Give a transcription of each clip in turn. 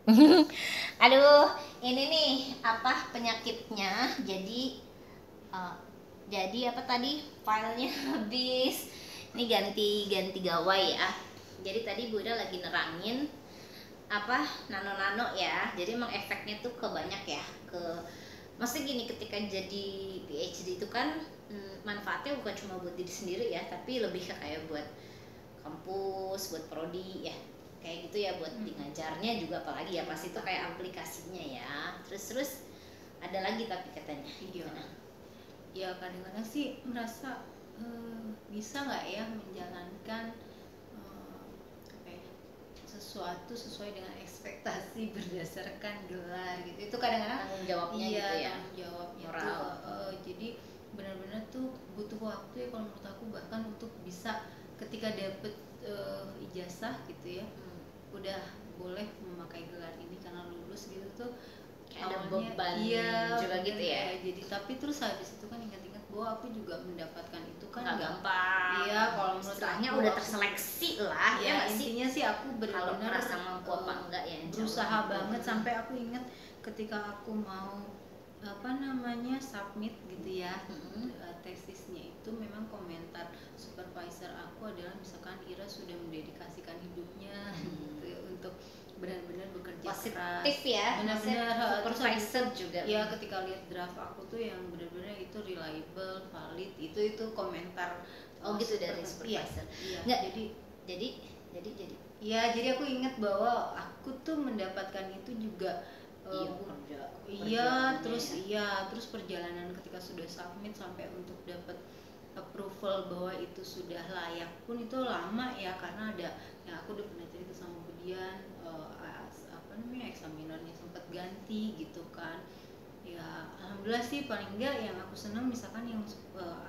Aduh, ini nih apa penyakitnya? Eh, jadi apa tadi filenya habis. Ini ganti gawai ya. Jadi tadi Bunda lagi nerangin apa nano ya. Jadi emang efeknya tuh ke banyak ya, ke maksudnya gini, ketika jadi PhD itu kan manfaatnya bukan cuma buat diri sendiri ya, tapi lebih ke kayak buat kampus, buat prodi ya, kayak gitu ya, buat di ngajarnya juga, apalagi ya pasti itu kayak aplikasinya ya. Terus ada lagi tapi katanya gimana? Ya kadang-kadang sih merasa bisa nggak ya menjalankan apa ya, sesuatu sesuai dengan ekspektasi berdasarkan gelar gitu. Itu kadang-kadang Tanggung jawabnya iya, gitu ya, tanggung jawabnya moral. tuh jadi benar-benar tuh butuh waktu ya kalau menurut aku, bahkan untuk bisa ketika dapet ijazah gitu ya, udah boleh memakai gelar ini karena lulus gitu tuh. Kayak ada Awalnya beban iya juga gitu ya. Jadi tapi terus habis itu kan ingat-ingat bahwa aku juga mendapatkan itu kan nggak gampang. Iya, kalau menurut istilahnya aku udah terseleksi lah ya, nggak sih? intinya sih aku Kalau benar-benar merasa mampu apa enggak ya, berusaha banget. Sampai aku ingat ketika aku mau apa namanya submit gitu ya, tesisnya itu memang komentar supervisor aku adalah misalkan Ira sudah mendedikasikan hidupnya gitu ya, untuk benar-benar bekerja keras. Positif ya, Benar-benar supervisor juga ya. Ketika lihat draft aku tuh yang benar-benar itu reliable, valid, itu komentar gitu dari supervisor. Iya. Nggak, jadi ya jadi aku ingat bahwa aku tuh mendapatkan itu juga terus perjalanan ketika sudah submit sampai untuk dapat approval bahwa itu sudah layak pun itu lama ya, karena ada yang aku udah pernah cerita sama Budian, apa namanya, eksaminernya sempat ganti gitu kan ya. Alhamdulillah sih, paling enggak yang aku senang misalkan yang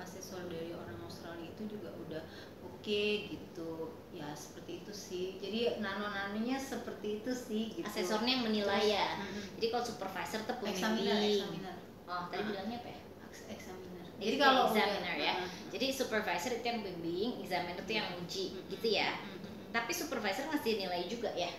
asesor dari orang Australia itu juga udah oke gitu ya, seperti itu sih. Jadi nano-nanonya seperti itu sih gitu. Asesornya yang menilai ya. Jadi kalau supervisor tuh examiner. Oh, tadi bilangnya apa ya? Examiner. Jadi kalau examiner ya. Jadi supervisor itu yang bimbing, examiner itu yang uji gitu ya. Tapi supervisor ngasih nilai juga ya?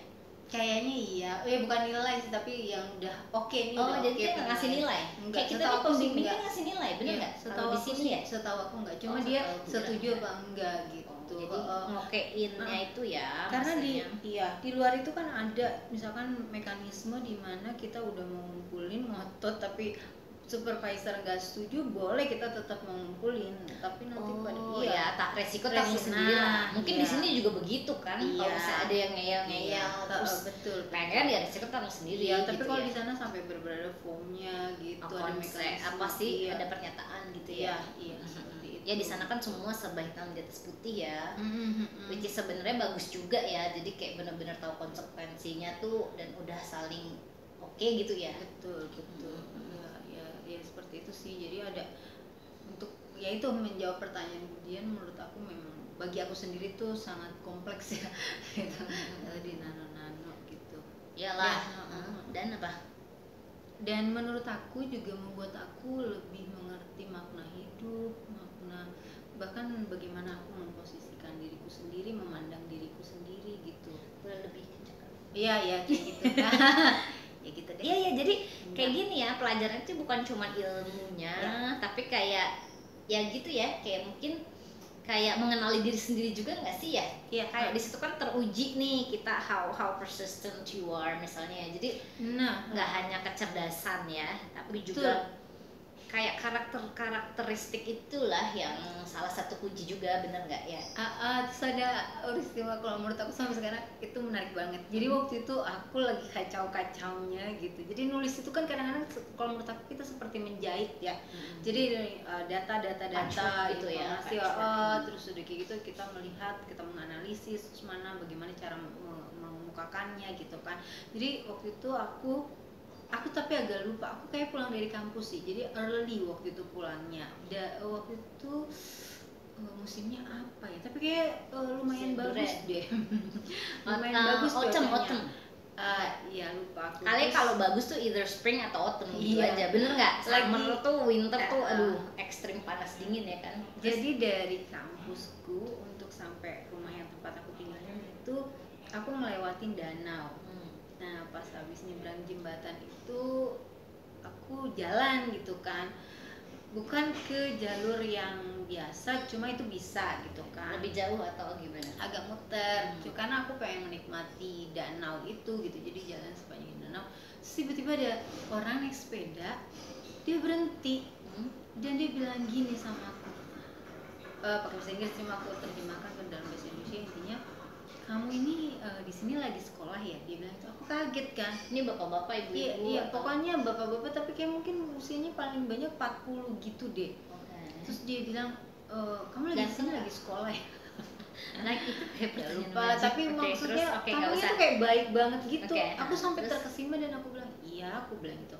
Kayaknya iya, bukan nilai sih, tapi yang udah oke nih. Jadi dia ngasih nilai? Kayak kita di pembimbing kan ngasih nilai, bener nggak? Setahu di sini ya? Setahu aku nggak, cuma dia setuju apa enggak gitu. Jadi ngokeinnya itu ya. Karena di luar itu kan ada misalkan mekanisme di mana kita udah mau ngumpulin ngotot tapi supervisor nggak setuju, boleh kita tetap mengumpulin, tapi nanti tak resiko tanggung sendiri lah. Mungkin di sini juga begitu kan. Kalau misalnya ada yang ngeyel terus betul, pengen ya resiko tanggung sendiri. Iya, tapi kalau di sana sampai berbeda formnya gitu, ada mekanisme apa sih, ada pernyataan gitu ya. Iya, seperti itu. Ya di sana kan semua serba hitam di atas putih ya. Which is sebenarnya bagus juga ya. Jadi kayak benar-benar tahu konsekuensinya tuh dan udah saling oke gitu ya. Betul. Ya seperti itu sih. Jadi ada untuk ya itu menjawab pertanyaan kemudian, menurut aku memang bagi aku sendiri tuh sangat kompleks ya gitu. Di nano gitu. Iyalah. Dan apa? Dan menurut aku juga membuat aku lebih mengerti makna hidup, bahkan bagaimana aku memposisikan diriku sendiri, memandang diriku sendiri gitu. Lebih kayak gitu. Ya gitu deh. Iya, jadi kayak gini ya, pelajaran itu bukan cuma ilmunya tapi kayak ya gitu ya, kayak mungkin kayak mengenali diri sendiri juga nggak sih ya? Iya, kayak di situ kan teruji nih kita how persistent you are misalnya. Jadi nggak hanya kecerdasan ya, tapi juga kayak karakteristik itulah yang salah satu kunci juga, bener nggak ya? Terus ada peristiwa kalau menurut aku sampai sekarang itu menarik banget. Jadi waktu itu aku lagi kacau-kacaunya gitu. Jadi nulis itu kan kadang-kadang kalau menurut aku kita seperti menjahit ya. Jadi data gitu ya. Terus udah kayak gitu kita melihat, kita menganalisis terus bagaimana cara mengemukakannya gitu kan. Jadi waktu itu aku tapi agak lupa, aku kayak pulang dari kampus sih, jadi early waktu itu pulangnya. Waktu itu musimnya apa ya, tapi kayak lumayan bagus deh. Lumayan bagus autumn. Iya lupa aku. Kali kalau bagus tuh either spring atau autumn gitu aja, bener nggak? Summer tuh, winter tuh aduh ekstrim panas dingin ya kan. Jadi dari kampusku untuk sampai rumah yang tempat aku tinggalnya itu aku ngelewatin danau. Nah pas habis nyebrang jembatan itu aku jalan gitu kan, bukan ke jalur yang biasa, cuma itu bisa gitu kan, Lebih jauh atau gimana? agak muter. Karena aku pengen menikmati danau itu gitu, jadi jalan sepanjang danau. Terus tiba-tiba ada orang naik sepeda, dia berhenti dan dia bilang gini sama aku, pakai bahasa Inggris, cuma aku terjemahkan ke dalam bahasa Indonesia. Intinya, kamu ini di sini lagi sekolah ya, dia bilang itu. Aku kaget kan, Ini bapak-bapak, ibu-ibu? iya, iya pokoknya bapak-bapak, tapi kayak mungkin usianya paling banyak 40 gitu deh. Terus dia bilang, kamu lagi di sini lagi sekolah ya? Nah itu kayak Ya pertanyaan lupa, wajib. tapi Oke, maksudnya terus, oke, nggak tamunya usah. tuh kayak baik banget gitu. Oke, Aku sampai terus? terkesima dan aku bilang iya, aku bilang gitu.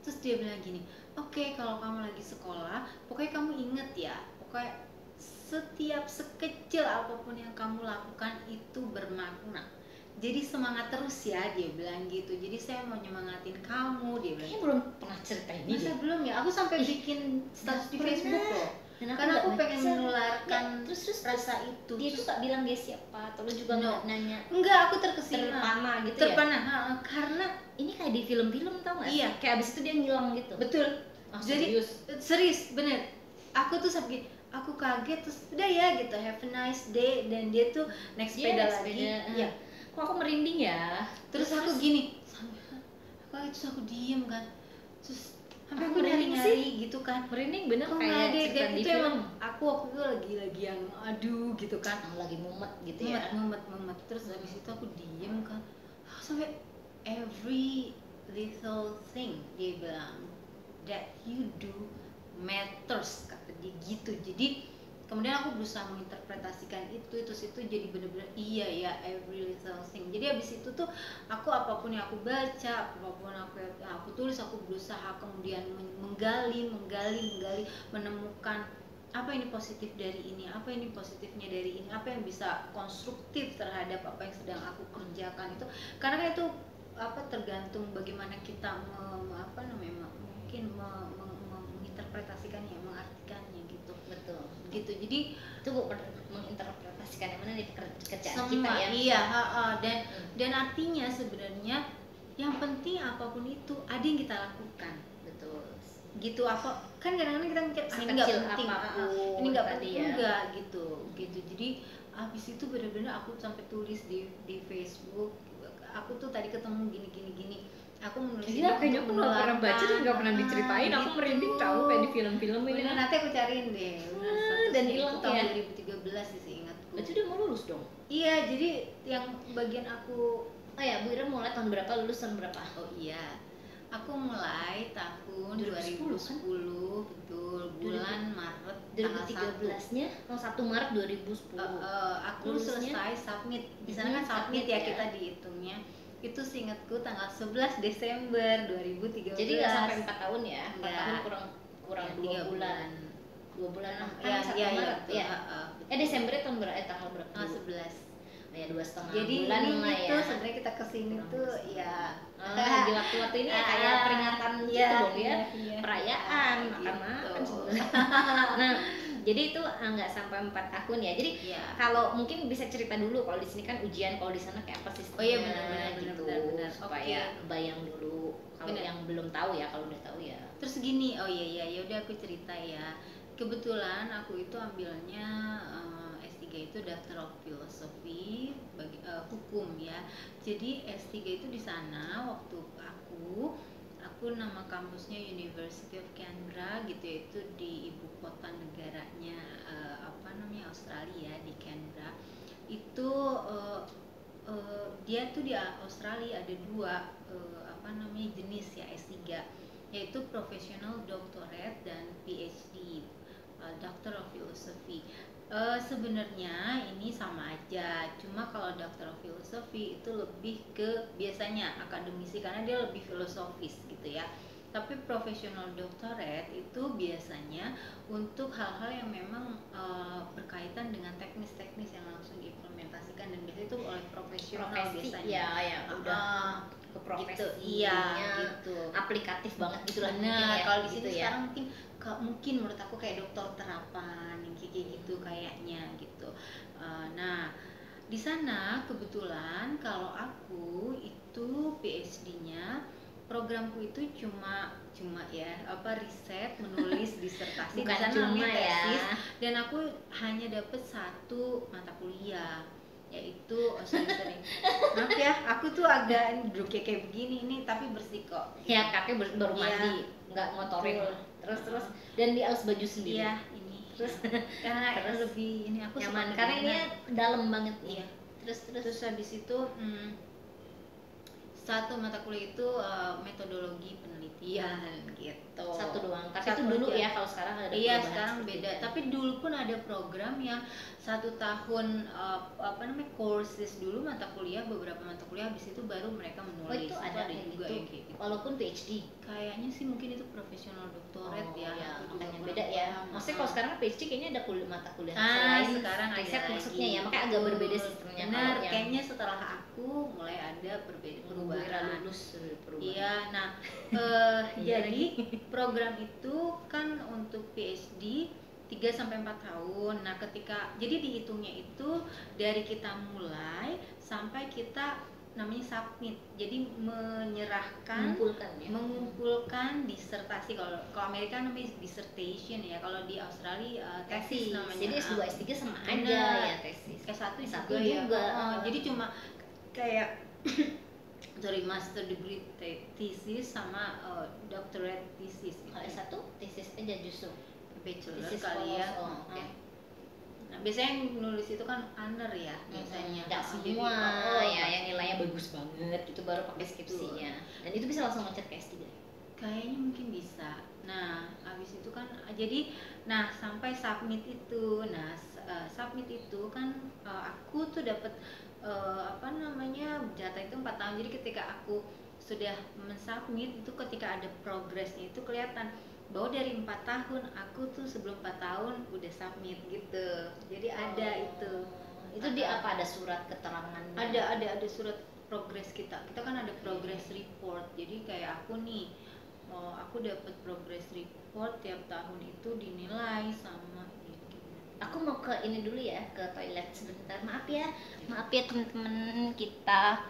Terus dia bilang gini, oke, kalau kamu lagi sekolah, pokoknya kamu inget ya, pokoknya setiap sekecil apapun yang kamu lakukan itu bermakna. Jadi semangat terus ya, dia bilang gitu. Jadi saya mau nyemangatin kamu, dia bilang. Kayaknya belum pernah cerita ini Masa deh. belum ya? Aku sampai bikin status di Facebook loh. Dan Karena aku nggak pengen baca. menularkan Ya, terus rasa itu. Dia tuh gak bilang dia siapa, atau lu juga No. nggak nanya? Enggak, aku terkesima. Terpana gitu Terpana, karena ini kayak di film-film, tau gak? Iya. Kayak abis itu dia ngilang gitu. betul. Oh, Jadi serius? serius, bener. Aku tuh sampai aku kaget, terus udah ya gitu, have a nice day, dan dia tuh naik sepeda lagi. Iya. Kok aku merinding ya? Terus aku gini, sampai terus aku diem kan. Terus sampai Aku aku merinding nyari gitu kan. merinding bener Kok kayak nggak ada? cerita Dan di itu film. emang aku waktu itu lagi yang aduh gitu kan. Lagi mumet gitu ya. Mumet. Terus habis itu aku diem kan. Sampai every little thing dia bilang that you do matters, kata dia gitu. Jadi kemudian aku berusaha menginterpretasikan itu jadi bener-bener iya ya, every little thing. Jadi habis itu tuh aku apapun yang aku baca, apapun yang aku tulis, aku berusaha kemudian menggali, menemukan apa ini positif dari ini, apa ini positifnya dari ini, apa yang bisa konstruktif terhadap apa yang sedang aku kerjakan itu. Karena kan itu tergantung bagaimana kita mungkin menginterpretasikannya, mengartikannya gitu. Betul. Gitu. Jadi itu menginterpretasikan yang mana di pekerjaan semua, kita ya. Iya, dan artinya sebenarnya yang penting apapun itu ada yang kita lakukan. Betul. Gitu, apa kan kadang-kadang kita mikir ini nggak penting, ini nggak penting ya. Enggak gitu. Jadi habis itu benar-benar aku sampai tulis di Facebook. Aku tuh tadi ketemu gini. Aku menulis Gila, kayaknya aku nggak pernah baca dan nggak pernah diceritain. Aku gitu. merinding tahu kayak di film-film ini. Bener, nanti aku cariin deh. Dan hilang tahun ya. 2013 sih ingatku. Berarti udah mau lulus dong? Iya, jadi yang bagian aku. Oh ya, Bu Ira mulai tahun berapa, lulus tahun berapa? Oh iya, aku mulai tahun 2010 kan? betul, bulan Maret 2013-nya, 1 Maret 2010. Aku Lulusnya? selesai submit. Di sana kan submit ya, kita dihitungnya. Itu seingatku tanggal 11 Desember 2013. Jadi nggak sampai 4 tahun ya? 4 Nggak. tahun kurang Ya, 2 bulan. 2 bulan kan Ya, 1 iya, Maret iya, ya. Desembernya tahun berapa? Tanggal berapa? Tanggal 11. Ya 2,5 Jadi bulan ini lah ya. tuh sebenarnya kita kesini tuh ya di waktu-waktu ini ya kayak peringatan gitu dong ya, perayaan, makan-makan sebenarnya. Nah, jadi itu nggak sampai 4 tahun ya. Jadi kalau mungkin bisa cerita dulu, kalau di sini kan ujian, kalau di sana kayak apa sistemnya? Oh iya, benar gitu, benar. supaya bayang dulu. Kalau yang belum tahu ya, kalau udah tahu ya. Terus gini, oh iya ya udah aku cerita ya. Kebetulan aku itu ambilnya S3 itu Doctor of Philosophy, hukum ya. Jadi S3 itu di sana waktu aku nama kampusnya University of Canberra gitu ya, itu di ibu kota negaranya Australia, di Canberra. Itu dia tuh di Australia ada dua jenis ya S3, yaitu Professional Doctorate dan PhD, Doctor of Philosophy. Sebenarnya ini sama aja, cuma kalau Doctor of Philosophy itu lebih ke biasanya akademisi karena dia lebih filosofis gitu ya. Tapi Professional Doctorate itu biasanya untuk hal-hal yang memang berkaitan dengan teknis-teknis yang langsung diimplementasikan, dan biasanya itu oleh profesional biasanya. Ya udah ke profesinya gitu. Aplikatif banget gitu lah. Nah, kalau di sini gitu sekarang mungkin menurut aku kayak dokter terapan yang kayak gitu kayaknya gitu. Nah, di sana kebetulan kalau aku itu PhD-nya, programku itu cuma ya riset, menulis disertasi, Bukan di sana cuma namanya ya. tesis, dan aku hanya dapat 1 mata kuliah, yaitu sorry maaf ya, aku tuh agak duduk kayak begini ini, tapi bersih kok. Ya kakek baru Iya, mandi, nggak ngotorin. betul. Terus dan di aus baju sendiri. Iya, ini Terus karena terus lebih ini aku suka nyaman karena ini kedinginan. dalam banget nih. Iya. Terus Terus habis itu 1 mata kuliah itu metodologi penelitian gitu. 1 doang. Tapi Satu itu dulu aja. ya, kalau sekarang ada Iya, perubahan sekarang seperti beda. itu. Tapi dulu pun ada program yang 1 tahun courses dulu, mata kuliah, beberapa mata kuliah, habis itu baru mereka Oh menulis. itu ada kayak juga gitu. yang kayak gitu. Walaupun PhD. Kayaknya sih mungkin itu profesional doktorat ya. Aku juga Makanya kurang beda ya. paham. Maksudnya kalau sekarang PhD kayaknya ada mata kuliah Ah, selain sekarang riset ada maksudnya lagi. ya, makanya agak berbeda sistemnya. Benar, kalau yang kayaknya setelah aku mulai ada perubahan. lulus perubahan. Iya, nah jadi program itu kan untuk PhD 3-4 tahun. Nah, jadi dihitungnya itu dari kita mulai sampai kita namanya submit. Jadi mengumpulkan disertasi. Kalau Amerika namanya dissertation ya. Kalau di Australia tesis namanya. Jadi S2 S3 sama Benar. aja ya tesis. S1 S1 juga ya. juga. Jadi cuma kayak master degree thesis sama doctorate thesis gitu. Kalau S1 tesis aja justru. Bachelor Thesis kali ya. oke. Nah, biasanya yang nulis itu kan honor ya biasanya. Nggak semua ya yang nilainya bagus banget itu baru pakai skripsinya. Dan itu bisa langsung loncat ke S3. Kayaknya mungkin bisa. Nah, habis itu kan sampai submit itu. Nah, submit itu kan aku tuh dapat jatah itu 4 tahun. Jadi ketika aku sudah mensubmit itu, ketika ada progresnya itu kelihatan bahwa dari 4 tahun aku tuh sebelum 4 tahun udah submit gitu. Jadi ada itu. Itu di apa, ada surat keterangan? Ada surat progres kita. Kita kan ada progress report. Jadi kayak aku nih, aku dapat progress report tiap tahun itu dinilai sama gitu. Aku mau ke ini dulu ya, ke toilet sebentar. Maaf ya teman-teman kita